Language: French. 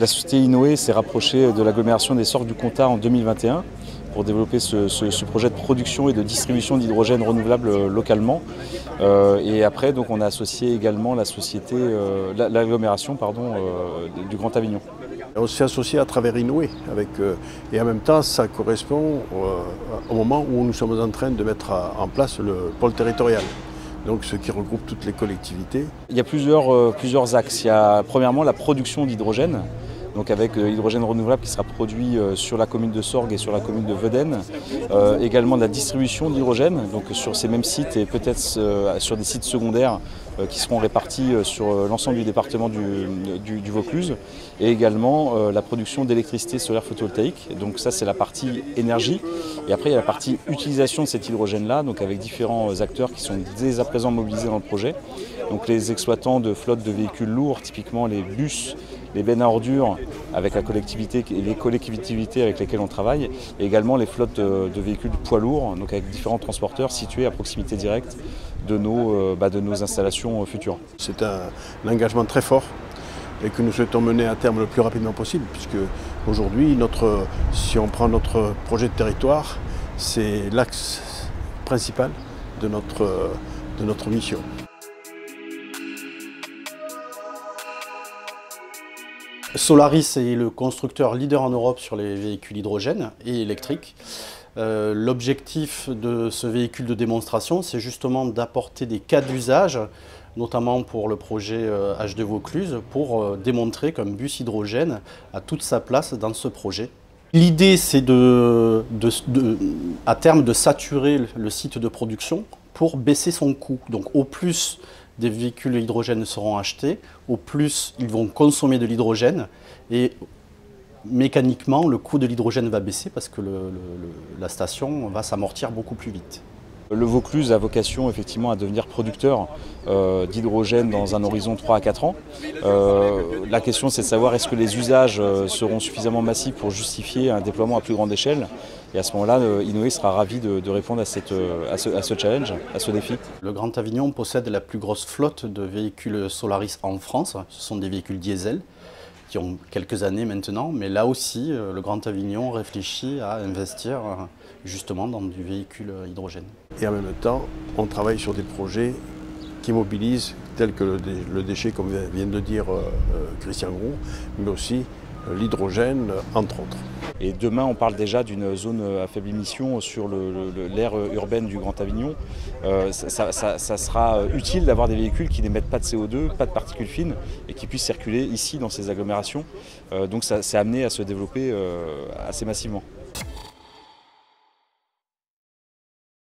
La société Inoé s'est rapprochée de l'agglomération des Sorgues du Comtat en 2021 pour développer ce projet de production et de distribution d'hydrogène renouvelable localement. Et après, donc, on a associé également la société, l'agglomération du Grand Avignon. On s'est associé à travers Inoé et en même temps ça correspond au moment où nous sommes en train de mettre en place le pôle territorial. Donc ce qui regroupe toutes les collectivités. Il y a plusieurs axes. Il y a premièrement la production d'hydrogène, donc avec hydrogène renouvelable qui sera produit sur la commune de Sorgues et sur la commune de Vedène. Également de la distribution d'hydrogène, donc sur ces mêmes sites et peut-être sur des sites secondaires qui seront répartis sur l'ensemble du département du Vaucluse. Et également la production d'électricité solaire photovoltaïque. Donc ça c'est la partie énergie. Et après il y a la partie utilisation de cet hydrogène-là, donc avec différents acteurs qui sont dès à présent mobilisés dans le projet. Donc les exploitants de flottes de véhicules lourds, typiquement les bus, les bennes à ordures avec la collectivité et les collectivités avec lesquelles on travaille, et également les flottes de véhicules poids lourds, donc avec différents transporteurs situés à proximité directe de nos installations futures. C'est un engagement très fort et que nous souhaitons mener à terme le plus rapidement possible, puisque aujourd'hui, si on prend notre projet de territoire, c'est l'axe principal de notre mission. Solaris est le constructeur leader en Europe sur les véhicules hydrogène et électriques. L'objectif de ce véhicule de démonstration, c'est justement d'apporter des cas d'usage, notamment pour le projet H2 Vaucluse, pour démontrer qu'un bus hydrogène a toute sa place dans ce projet. L'idée, c'est à terme de saturer le site de production pour baisser son coût. Donc au plus des véhicules hydrogène seront achetés, au plus ils vont consommer de l'hydrogène et mécaniquement le coût de l'hydrogène va baisser parce que la station va s'amortir beaucoup plus vite. Le Vaucluse a vocation effectivement à devenir producteur d'hydrogène dans un horizon 3 à 4 ans. La question c'est de savoir est-ce que les usages seront suffisamment massifs pour justifier un déploiement à plus grande échelle. Et à ce moment-là, Inoé sera ravi de répondre à ce challenge, à ce défi. Le Grand Avignon possède la plus grosse flotte de véhicules Solaris en France. Ce sont des véhicules diesel qui ont quelques années maintenant, mais là aussi, le Grand Avignon réfléchit à investir justement dans du véhicule hydrogène. Et en même temps, on travaille sur des projets qui mobilisent, tels que le déchet, comme vient de le dire Christian Groux, mais aussi l'hydrogène, entre autres. Et demain, on parle déjà d'une zone à faible émission sur l'aire urbaine du Grand Avignon. Ça sera utile d'avoir des véhicules qui n'émettent pas de CO2, pas de particules fines et qui puissent circuler ici dans ces agglomérations. Donc ça s'est amené à se développer assez massivement.